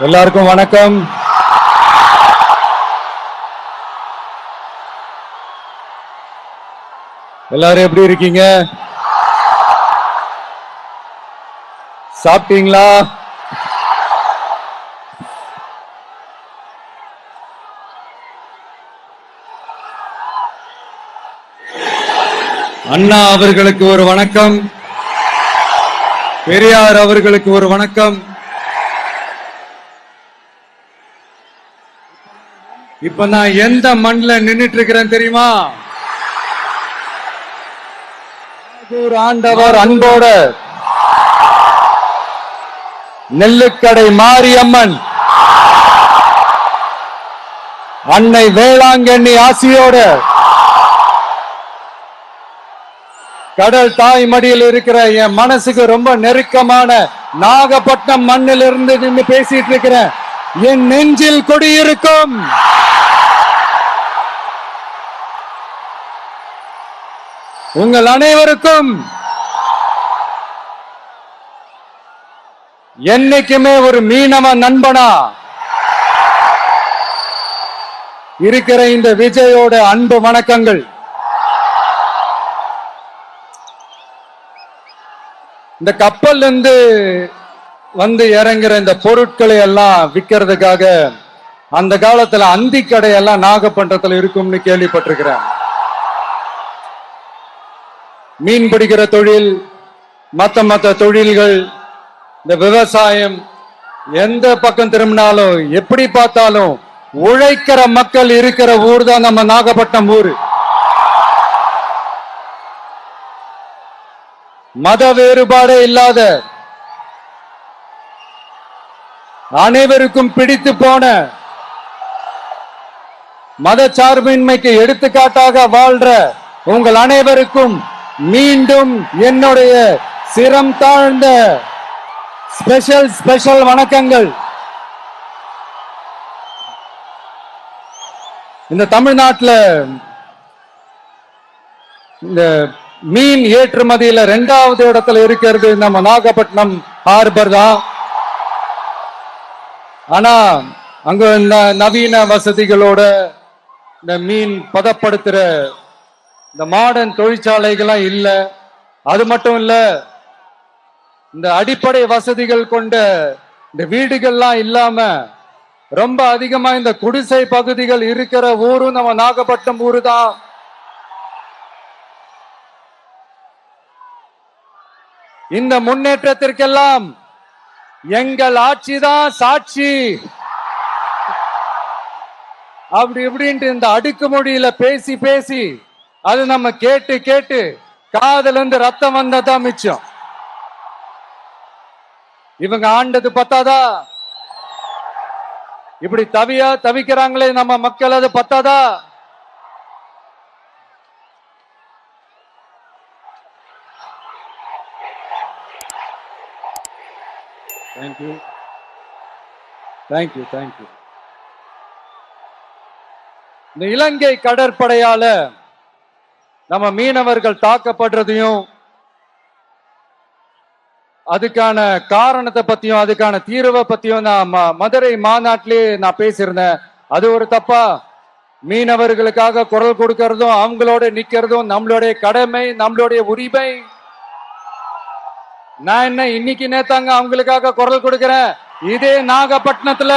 எல்லாருக்கும் வணக்கம். எல்லாரும் எப்படி இருக்கீங்க? சாப்பிட்டீங்களா? அண்ணா அவர்களுக்கு ஒரு வணக்கம், பெரியார் அவர்களுக்கு ஒரு வணக்கம். இப்ப நான் எந்த மண்ணில் நின்னுட்டு இருக்கிறேன் தெரியுமா? ஆண்டவர் அன்போட நெல்லுக்கடை மாரியம்மன் அன்னை வேளாங்கண்ணி ஆசியோட கடல் தாய் மடியில் இருக்கிற என் மனசுக்கு ரொம்ப நெருக்கமான நாகப்பட்டினம் மண்ணில் இருந்து நின்று பேசிட்டு இருக்கிறேன். என் நெஞ்சில் கொடியிருக்கும் உங்கள் அனைவருக்கும் என்னைக்குமே ஒரு மீனவ நண்பனா இருக்கிற இந்த விஜயோட அன்பு வணக்கங்கள். இந்த கப்பல் இருந்து வந்து இறங்குற இந்த பொருட்களை எல்லாம் விற்கிறதுக்காக அந்த காலத்துல அந்தி கடையெல்லாம் நாகப்பட்டினத்துல இருக்கும்னு கேள்விப்பட்டிருக்கிறேன். மீன் பிடிக்கிற தொழில், மற்ற தொழில்கள், இந்த விவசாயம், எந்த பக்கம் திரும்பினாலும் எப்படி பார்த்தாலும் உழைக்கிற மக்கள் இருக்கிற ஊர் தான் நம்ம நாகப்பட்டினம் ஊர். மத வேறுபாடே இல்லாத, அனைவருக்கும் பிடித்து போன, மத சார்பின்மைக்கு எடுத்துக்காட்டாக வாழ்ற உங்கள் அனைவருக்கும் மீண்டும் என்னுடைய சிரம் தாழ்ந்த ஸ்பெஷல் வணக்கங்கள். இந்த தமிழ்நாட்டில் இந்த மீன் ஏற்றுமதியில 2வது இடத்துல இருக்கிறது நம்ம நாகப்பட்டினம் ஹார்பர் தான். ஆனா அங்க நவீன வசதிகளோட இந்த மீன் பதப்படுத்துற இந்த மாடர்ன் தொழிற்சாலைகள்லாம் இல்ல. அது மட்டும் இல்ல, இந்த அடிப்படை வசதிகள் கொண்ட இந்த வீடுகள்லாம் இல்லாம ரொம்ப அதிகமா இந்த குடிசை பகுதிகள் இருக்கிற ஊரும் நம்ம நாகப்பட்டினம் ஊரு தான். இந்த முன்னேற்றத்திற்கெல்லாம் எங்கள் ஆட்சிதான் சாட்சி. அப்படி இப்படின்ட்டு இந்த அடுக்குமொழியில பேசி பேசி அது நம்ம கேட்டு கேட்டு காதுல இருந்து ரத்தம் வந்ததான் மிச்சம். இவங்க ஆண்டது பத்தாதா? இப்படி தவிக்கிறாங்களே நம்ம மக்கள், அது பத்தாதா? தேங்க்யூ. இந்த இலங்கை கடற்படையால நம்ம மீனவர்கள் தாக்கப்படுறதையும் அதுக்கான காரணத்தை பத்தியும் அதுக்கான தீர்வை பத்தியும் நான் மதுரை மாநாட்டிலே நான் பேசியிருந்தேன். அது ஒரு தப்பா? மீனவர்களுக்காக குரல் கொடுக்கறதும் அவங்களோட நிக்கிறதும் நம்மளுடைய கடமை, நம்மளுடைய உரிமை. நான் என்ன இன்னைக்கு நேத்தாங்க அவங்களுக்காக குரல் கொடுக்கிறேன். இதே நாகப்பட்டினத்துல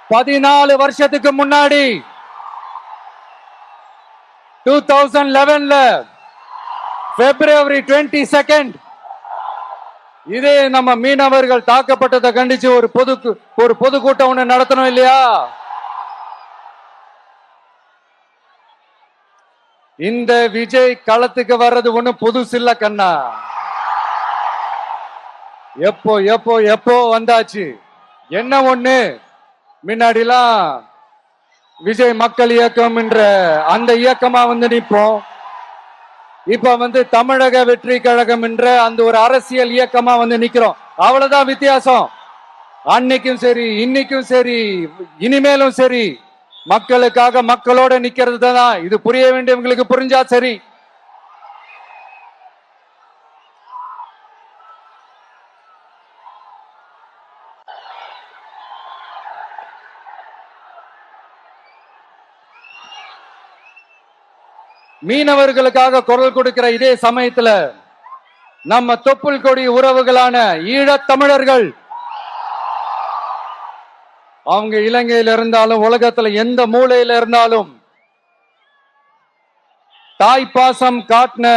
14 வருஷத்துக்கு முன்னாடி 2011 February 22 இதே நம்ம மீனவர்கள் தாக்கப்பட்டதை கண்டிச்சு ஒரு பொதுக்கூட்டம் ஒண்ணு நடத்தணும் இல்லையா? இந்த விஜய் களத்துக்கு வர்றது ஒண்ணு புதுசு இல்ல கண்ணா. எப்போ வந்தாச்சு. என்ன ஒண்ணு, முன்னாடிலாம் விஜய் மக்கள் இயக்கம் என்ற அந்த இயக்கமா வந்து நிற்போம். இப்ப தமிழக வெற்றி கழகம் என்ற அந்த ஒரு அரசியல் இயக்கமா வந்து நிக்கிறோம். அவ்வளவுதான் வித்தியாசம். அன்னைக்கும் சரி, இன்னைக்கும் சரி, இனிமேலும் சரி, மக்களுக்காக மக்களோட நிக்கிறது தான். இது புரிய வேண்டியவங்களுக்கு புரிஞ்சா சரி. மீனவர்களுக்காக குரல் கொடுக்கிற இதே சமயத்துல நம்ம தொப்புள் கொடி உறவுகளான ஈழத் தமிழர்கள் அவங்க இலங்கையில இருந்தாலும் உலகத்துல எந்த மூலையில இருந்தாலும் தாய்ப்பாசம் காட்டின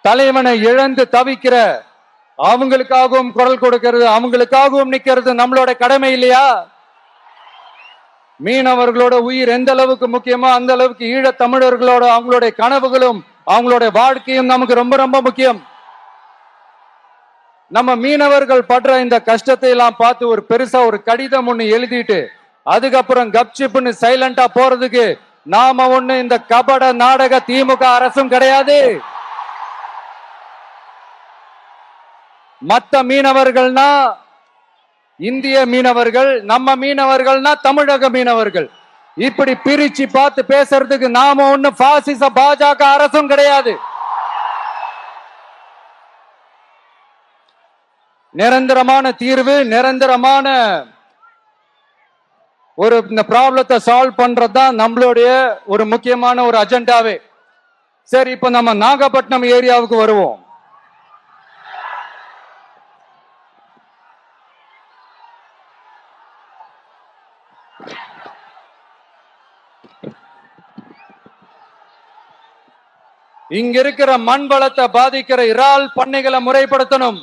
தலைவனை இழந்து தவிக்கிற அவங்களுக்காகவும் குரல் கொடுக்கிறது, அவங்களுக்காகவும் நிக்கிறது நம்மளோட கடமை இல்லையா? மீனவர்களோட உயிர் எந்த அளவுக்கு முக்கியமோ அந்த அளவுக்கு ஈழத் தமிழர்களோட அவங்களுடைய கனவுகளும் அவங்களுடைய வாழ்க்கையும் நமக்கு ரொம்ப ரொம்ப முக்கியம். நம்ம மீனவர்கள் படுற இந்த கஷ்டத்தை எல்லாம் பார்த்து ஒரு பெருசா ஒரு கடிதம் ஒண்ணு எழுதிட்டு அதுக்கப்புறம் கப்சிப்னு சைலண்டா போறதுக்கு நாம ஒண்ணு இந்த கபட நாடக திமுக அரசும் கிடையாது. மத்த மீனவர்கள்னா இந்திய மீனவர்கள், நம்ம மீனவர்கள்னா தமிழக மீனவர்கள், இப்படி பிரிச்சு பார்த்து பேசுறதுக்கு நாம ஒண்ணு பாசிச பாஜக அரசும் கிடையாது. நிரந்தரமான தீர்வு, நிரந்தரமான ஒரு இந்த ப்ராப்ளத்தை சால்வ் பண்றதுதான் நம்மளுடைய ஒரு முக்கியமான ஒரு அஜெண்டாவே. சரி, இப்ப நம்ம நாகப்பட்டினம் ஏரியாவுக்கு வருவோம். இங்க இருக்கிற மண் வளத்தை பாதிக்கிற இறால் பண்ணைகளை முறைப்படுத்தணும்.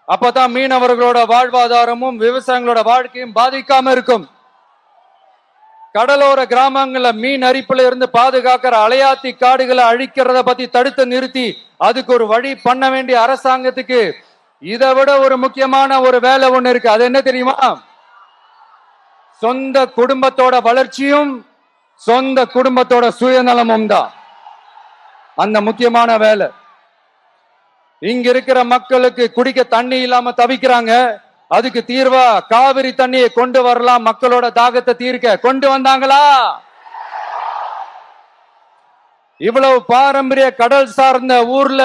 அப்பதான் மீனவர்களோட வாழ்வாதாரமும் விவசாயிகளோட வாழ்க்கையும் பாதிக்காம இருக்கும். கடலோர கிராமங்கள்ல மீன் அரிப்புல இருந்து பாதுகாக்கிற அலையாத்தி காடுகளை அழிக்கிறத பத்தி தடுத்து நிறுத்தி அதுக்கு ஒரு வழி பண்ண வேண்டிய அரசாங்கத்துக்கு இதை விட ஒரு முக்கியமான ஒரு வேலை ஒண்ணு இருக்கு. அது என்ன தெரியுமா? சொந்த குடும்பத்தோட வளர்ச்சியும் சொந்த குடும்பத்தோட சுயநலமும் தான் அந்த முக்கியமான வேலை. இங்க இருக்கிற மக்களுக்கு குடிக்க தண்ணி இல்லாம தவிக்கிறாங்க. அதுக்கு தீர்வா காவிரி தண்ணியை கொண்டு வரலாம், மக்களோட தாகத்தை தீர்க்க. கொண்டு வந்தாங்களா? இவ்வளவு பாரம்பரிய கடல் சார்ந்த ஊர்ல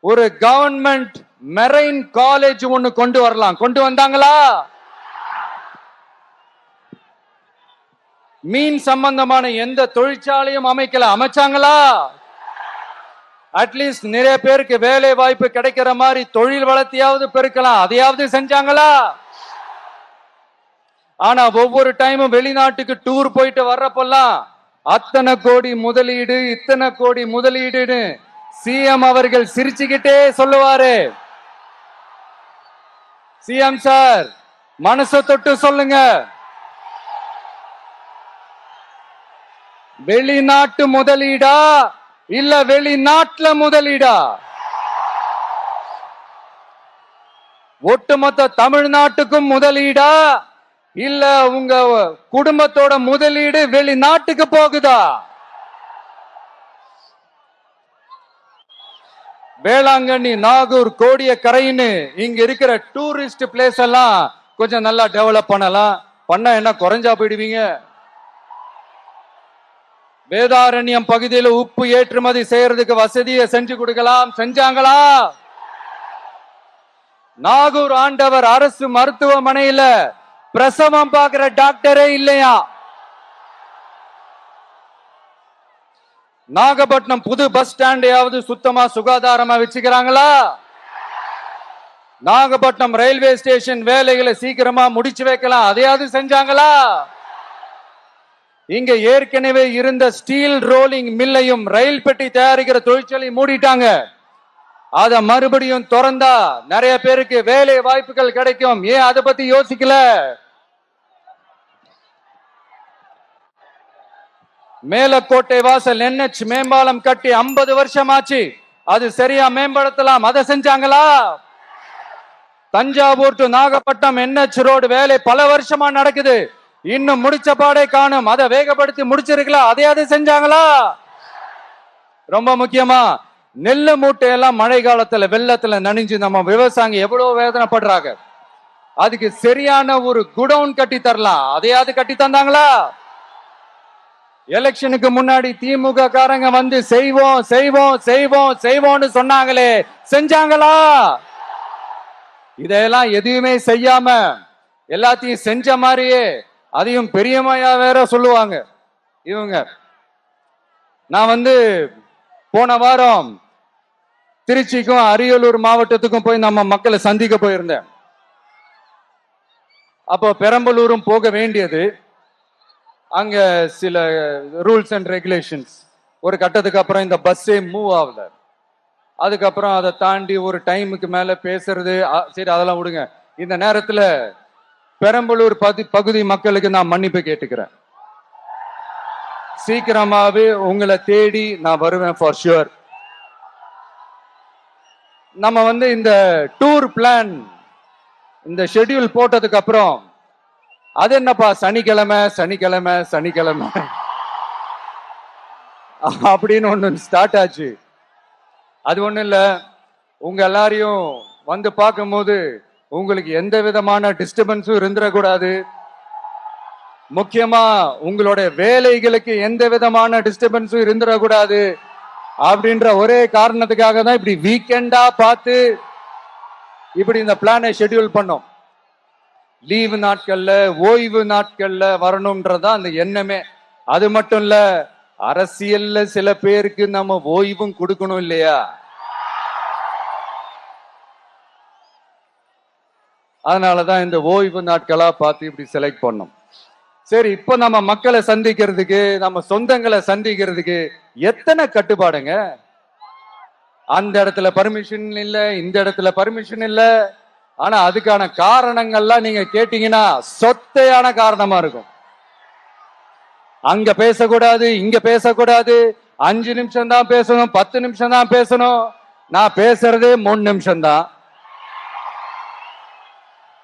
ஒரு கவர்மெண்ட் மெரைன் காலேஜ் ஒண்ணு கொண்டு வரலாம். கொண்டு வந்தாங்களா? மீன் சம்பந்தமான எந்த தொழிற்சாலையும் அமைக்கல. அமைச்சாங்களா? அட்லீஸ்ட் நிறைய பேருக்கு வேலை வாய்ப்பு கிடைக்கிற மாதிரி தொழில் வளர்த்தியாவது பெருக்கலாம், அதையாவது செஞ்சாங்களா? ஆனா ஒவ்வொரு டைமும் வெளிநாட்டுக்கு டூர் போயிட்டு வர்றப்பெல்லாம் அத்தனை கோடி முதலீடு, இத்தனை கோடி முதலீடுன்னு சிஎம் அவர்கள் சிரிச்சுக்கிட்டே சொல்லுவாரு. சிஎம் சார், மனசை தொட்டு சொல்லுங்க, வெளிநாட்டு முதலீடா இல்ல வெளிநாட்டுல முதலீடா? ஒட்டுமொத்த தமிழ்நாட்டுக்கும் முதலீடா இல்ல உங்க குடும்பத்தோட முதலீடு வெளிநாட்டுக்கு போகுதா? வேளாங்கண்ணி, நாகூர், கோடியக்கரைன்னு இங்க இருக்கிற டூரிஸ்ட் பிளேஸ் எல்லாம் கொஞ்சம் நல்லா டெவலப் பண்ணலாம். பண்ண என்ன குறைஞ்சா போயிடுவீங்க? வேதாரண்யம் பகுதியில் உப்பு ஏற்றுமதி செய்யறதுக்கு வசதியை செஞ்சு கொடுக்கலாம். செஞ்சாங்களா? நாகூர் ஆண்டவர் அரசு மருத்துவமனையில பிரசவம் பார்க்கிற டாக்டரே இல்லையா? நாகப்பட்டினம் புது பஸ் ஸ்டாண்டையாவது சுத்தமா சுகாதாரமா வச்சுக்கிறாங்களா? நாகப்பட்டினம் ரயில்வே ஸ்டேஷன் வேலைகளை சீக்கிரமா முடிச்சு வைக்கலாம், அதையாவது செஞ்சாங்களா? இங்க ஏற்கனவே இருந்த ஸ்டீல் ரோலிங் மில்லையும் ரயில் பெட்டி தயாரிக்கிற தொழிற்சாலை மூடிட்டாங்க. அத மறுபடியும் திறந்தா நிறைய பேருக்கு வேலை வாய்ப்புகள் கிடைக்கும். ஏன் அதை பத்தி யோசிக்கல? மேலக்கோட்டை வாசல் NH மேம்பாலம் கட்டி 50 வருஷம் ஆச்சு, அது சரியா மேம்படுத்தலாம், அதை செஞ்சாங்களா? Thanjavur to Nagapattinam NH road வேலை பல வருஷமா நடக்குது, இன்னும் முடிச்ச பாடே காணும், அதை வேகப்படுத்தி முடிச்சிருக்கலாம், அதையாவது செஞ்சாங்களா? ரொம்ப முக்கியமா நெல்லு மூட்டையெல்லாம் மழை காலத்துல வெள்ளத்துல நனைஞ்சு நம்ம விவசாயிங்க எவ்வளவு வேதனைப்படுறாங்க. அதுக்கு சரியான ஒரு குடவுன் கட்டி தரலாம், அதையாவது கட்டி தந்தாங்களா? எலெக்ஷனுக்கு முன்னாடி திமுக காரங்க வந்து செய்வோம் செய்வோம் செய்வோம் செய்வோம்னு சொன்னாங்களே, செஞ்சாங்களா? இதெல்லாம் எதுவுமே செய்யாம எல்லாத்தையும் செஞ்ச மாதிரியே அதையும் பெரியம்மையா வேற சொல்லுவாங்க இவங்க. நான் போன வாரம் திருச்சிக்கும் அரியலூர் மாவட்டத்துக்கும் போய் நம்ம மக்களை சந்திக்க போயிருந்தேன். அப்போ பெரம்பலூரும் போக வேண்டியது. அங்க சில ரூல்ஸ் அண்ட் ரெகுலேஷன்ஸ், ஒரு கட்டத்துக்கு அப்புறம் இந்த பஸ்ஸே மூவ் ஆகல. அதுக்கப்புறம் அதை தாண்டி ஒரு டைமுக்கு மேல பேசுறது, சரி அதெல்லாம் விடுங்க. இந்த நேரத்துல பெரம்பலூர் பகுதி மக்களுக்கு நான் மன்னிப்பு கேட்டுக்கிறேன். சீக்கிரமாவே உங்களை தேடி நான் வருவேன் ஃபார் ஷுர். நம்ம இந்த டூர் பிளான், இந்த ஷெட்யூல் போட்டதுக்கு அப்புறம் அது என்னப்பா சனிக்கிழமை சனிக்கிழமை சனிக்கிழமை அப்படின்னு ஒண்ணு ஸ்டார்ட் ஆச்சு. அது ஒண்ணு இல்ல, உங்க எல்லாரையும் பார்க்கும்போது உங்களுக்கு எந்த விதமான டிஸ்டர்பன்ஸும் இருந்துடக்கூடாது. முக்கியமா உங்களுடைய வேலைகளுக்கு எந்த விதமான டிஸ்டர்பன்ஸும் இருந்துடக்கூடாது அப்படின்ற ஒரே காரணத்துக்காக தான் இப்படி வீக்கெண்டா பார்த்து இப்படி இந்த பிளானை ஷெட்யூல் பண்ணோம். லீவு நாட்கள்ல, ஓய்வு நாட்கள்ல வரணும்ன்றதா அந்த எண்ணமே. அது மட்டும் இல்ல, அரசியல்ல சில பேருக்கு நம்ம ஓய்வும் கொடுக்கணும் இல்லையா? அதனாலதான் இந்த ஓய்வு நாட்களா பார்த்து இப்படி செலக்ட் பண்ணோம். சரி, இப்ப நம்ம மக்களை சந்திக்கிறதுக்கு, நம்ம சொந்தங்களை சந்திக்கிறதுக்கு எத்தனை கட்டுப்பாடுங்க. அந்த இடத்துல பர்மிஷன் இல்ல, இந்த இடத்துல பர்மிஷன் இல்ல. ஆனா அதுக்கான காரணங்கள்லாம் நீங்க கேட்டீங்கன்னா சொத்தையான காரணமா இருக்கும். அங்க பேசக்கூடாது, இங்க பேசக்கூடாது, 5 நிமிஷம் தான் பேசணும், 10 நிமிஷம் தான் பேசணும். நான் பேசுறதே 3 நிமிஷம் தான்.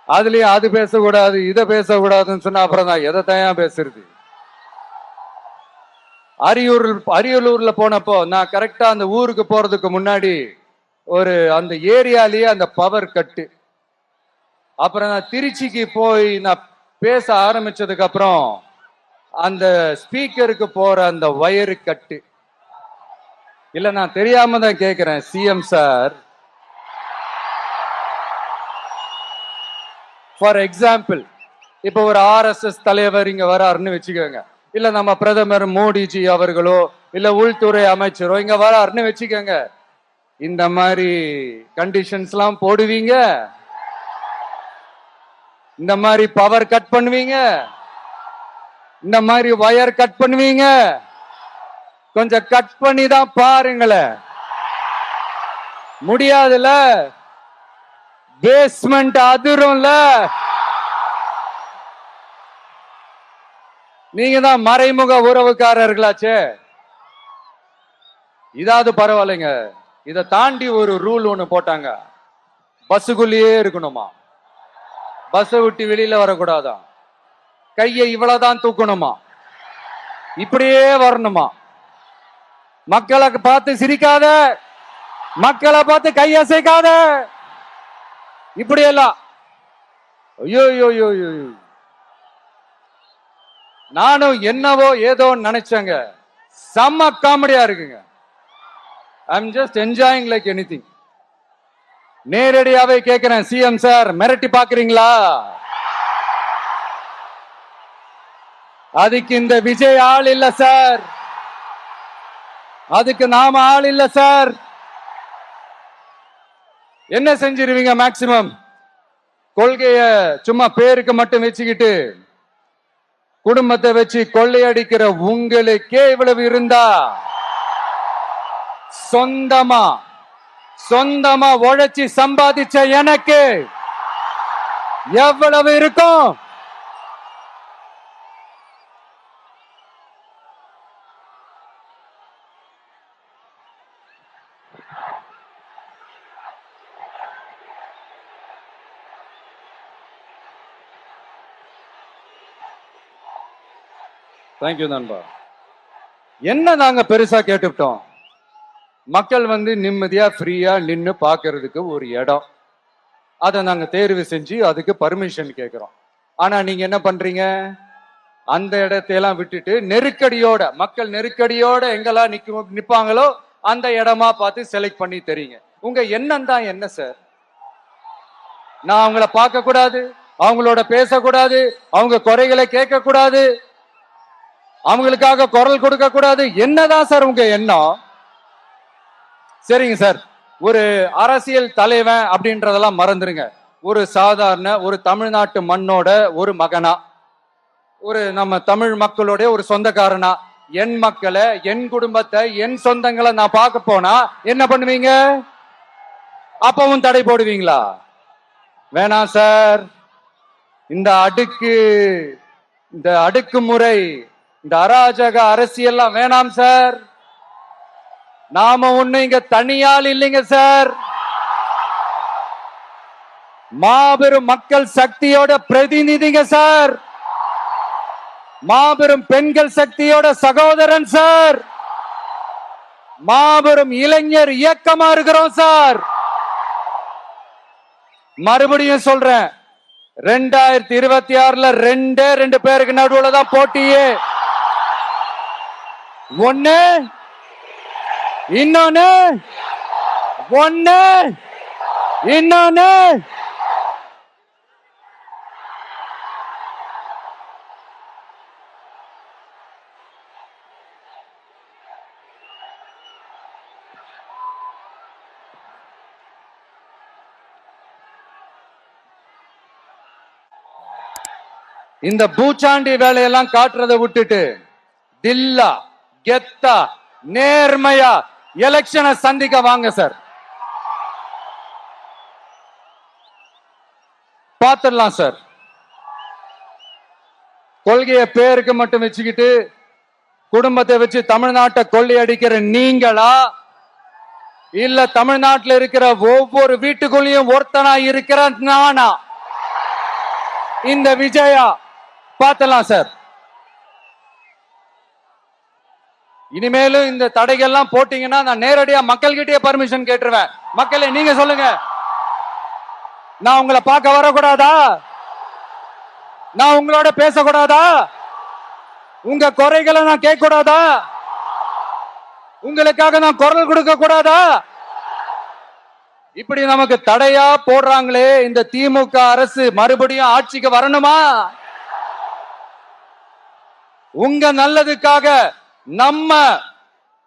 அதுலயும் அது பேசக்கூடாது, இதை பேசக்கூடாதுன்னு சொன்னா அப்புறம் தான் எதை தான் பேசுறது. அரியலூர்ல போனப்போ நான் கரெக்டா அந்த ஊருக்கு போறதுக்கு முன்னாடி அந்த ஏரியாலேயே அந்த பவர் கட்டு. அப்புறம் நான் திருச்சிக்கு போய் நான் பேச ஆரம்பிச்சதுக்கு அப்புறம் அந்த ஸ்பீக்கருக்கு போற அந்த வயரு கட்டு. இல்ல, நான் தெரியாம தான் கேக்குறேன் சிஎம் சார். ஃபார் எக்ஸாம்பிள், இப்ப ஒரு RSS தலைவர் இங்க வராருன்னு வச்சுக்கோங்க, இல்ல நம்ம பிரதமர் மோடிஜி அவர்களோ இல்ல உள்துறை அமைச்சரோ இங்க வராருன்னு வச்சுக்கோங்க. இந்த மாதிரி கண்டிஷன்ஸ் எல்லாம் போடுவீங்க, இந்த மாதிரி பவர் கட் பண்ணுவீங்க, இந்த மாதிரி வயர் கட் பண்ணுவீங்க. கொஞ்சம் கட் பண்ணி தான் பாருங்களேன். முடியாதுல, பேஸ்மெண்ட் அதிரும்ல. நீங்க தான் மறைமுக உறவுக்காரர்களாச்சே. இதாவது பரவாயில்லைங்க. இதை தாண்டி ஒரு ரூல் ஒண்ணு போட்டாங்க, பஸ்ஸுக்குள்ளேயே இருக்கணுமா, பஸ்ஸை விட்டு வெளியில வரக்கூடாதா, கையை இவ்வளவுதான் தூக்கணுமா, இப்படியே வரணுமா, மக்களை பார்த்து சிரிக்காத, மக்களை பார்த்து கையசைக்காத, இப்படியெல்லாம். ஐயோ ஐயோ ஐயோ, நானும் என்னவோ ஏதோ நினைச்சேங்க. செம்ம காமெடியா இருக்குங்க. I'm just enjoying like anything. நேரடியாவே கேட்கிறேன், சிஎம் சார் மிரட்டி பாக்குறீங்களா? அதுக்கு இந்த விஜய் ஆள் இல்ல சார், அதுக்கு நாம ஆள் இல்ல சார். என்ன செஞ்சிருவீங்க? மேக்சிமம் கொள்கைய சும்மா பேருக்கு மட்டும் வச்சுக்கிட்டு குடும்பத்தை வச்சு கொள்ளையடிக்கிற உங்களுக்கே இவ்வளவு இருந்தா, சொந்தமா உழைச்சி சம்பாதிச்ச எனக்கு எவ்வளவு இருக்கும்? தேங்க்யூ நண்பா. என்ன நாங்க பெருசா கேட்டுட்டோம்? மக்கள் நிம்மதியா ஃப்ரீயா நின்னு பாக்குறதுக்கு ஒரு இடம், அதை நாங்க தேர்வு செஞ்சு அதுக்கு பர்மிஷன் கேட்கிறோம். ஆனா நீங்க என்ன பண்றீங்க? அந்த இடத்தையெல்லாம் விட்டுட்டு நெருக்கடியோட, மக்கள் நெருக்கடியோட எங்கெல்லாம் நிப்பாங்களோ அந்த இடமா பார்த்து செலக்ட் பண்ணி தெரியுங்க. உங்க எண்ணம் தான் என்ன சார்? நான் அவங்கள பார்க்க கூடாது, அவங்களோட பேசக்கூடாது, அவங்க குறைகளை கேட்க கூடாது, அவங்களுக்காக குரல் கொடுக்க கூடாது. என்னதான் சார் உங்க எண்ணம்? சரிங்க சார், ஒரு அரசியல் தலைவன் அப்படின்றதெல்லாம் மறந்துருங்க. ஒரு சாதாரண ஒரு தமிழ்நாட்டு மண்ணோட ஒரு மகனா, ஒரு நம்ம தமிழ் மக்களுடைய ஒரு சொந்தக்காரனா, என் மக்களை, என் குடும்பத்தை, என் சொந்தங்களை நான் பார்க்க போனா என்ன பண்ணுவீங்க? அப்பவும் தடை போடுவீங்களா? வேணாம் சார். இந்த அடுக்குமுறை, இந்த அராஜக அரசியல்லாம் வேணாம் சார். நாம ஒண்ணு இங்க தனியால் இல்லைங்க சார். மாபெரும் மக்கள் சக்தியோட பிரதிநிதிங்க சார். மாபெரும் பெண்கள் சக்தியோட சகோதரன் சார். மாபெரும் இளைஞர் இயக்கமா இருக்கிறோம் சார். மறுபடியும் சொல்றேன், 2026ல ரெண்டு பேருக்கு நடுவுல தான் போட்டியே. ஒண்ணு இன்னொன்னு இந்த பூச்சாண்டி வேலையெல்லாம் காட்டுறதை விட்டுட்டு தில்லா கெத்தா நேர்மையா எலெக்ஷனை சந்திக்க வாங்க சார். பாத்துடலாம் சார். கொள்கையை பேருக்கு மட்டும் வச்சுக்கிட்டு குடும்பத்தை வச்சு தமிழ்நாட்டை கொள்ளையடிக்கிற நீங்களா, இல்ல தமிழ்நாட்டில் இருக்கிற ஒவ்வொரு வீட்டுக்குள்ளேயும் ஒருத்தனா இருக்கிற நானா, இந்த விஜயா? பார்த்தலாம் சார். இனிமேலும் இந்த தடைகள்லாம் போட்டீங்கன்னா நான் நேரடியா மக்கள்கிட்டயே பர்மிஷன் கேட்டுருவேன். மக்களே நீங்க சொல்லுங்க, நான் உங்களை பார்க்க வரக்கூடாதா? நான் உங்களோட பேசக்கூடாதா? உங்க குறைகளை நான் கேட்க கூடாதா? உங்களுக்காக நான் குரல் கொடுக்க கூடாதா? இப்படி நமக்கு தடையா போடுறாங்களே, இந்த திமுக அரசு மறுபடியும் ஆட்சிக்கு வரணுமா? உங்க நல்லதுக்காக நம்ம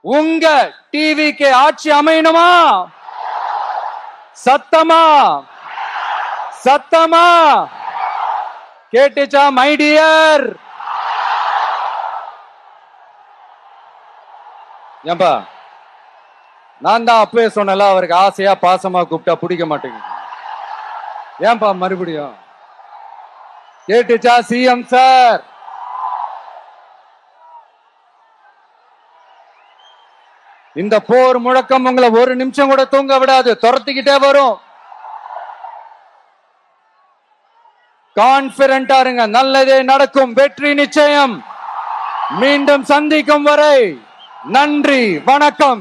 உங்க டிவிக்கு ஆட்சி அமையணுமா? சத்தமா கேட்டுச்சா மை டியர்? ஏன்பா, நான் தான் அப்பவே சொன்னல, அவருக்கு ஆசையா பாசமா கூப்பிட்டா பிடிக்க மாட்டேங்குது. ஏன்பா மறுபடியும்? கேட்டுச்சா சிஎம் சார்? இந்த போர் முழக்கம் உங்களை ஒரு நிமிஷம் கூட தூங்க விடாது, துரத்திக்கிட்டே வரும். கான்பிடண்டா இருங்க, நல்லதே நடக்கும், வெற்றி நிச்சயம். மீண்டும் சந்திக்கும் வரை நன்றி, வணக்கம்.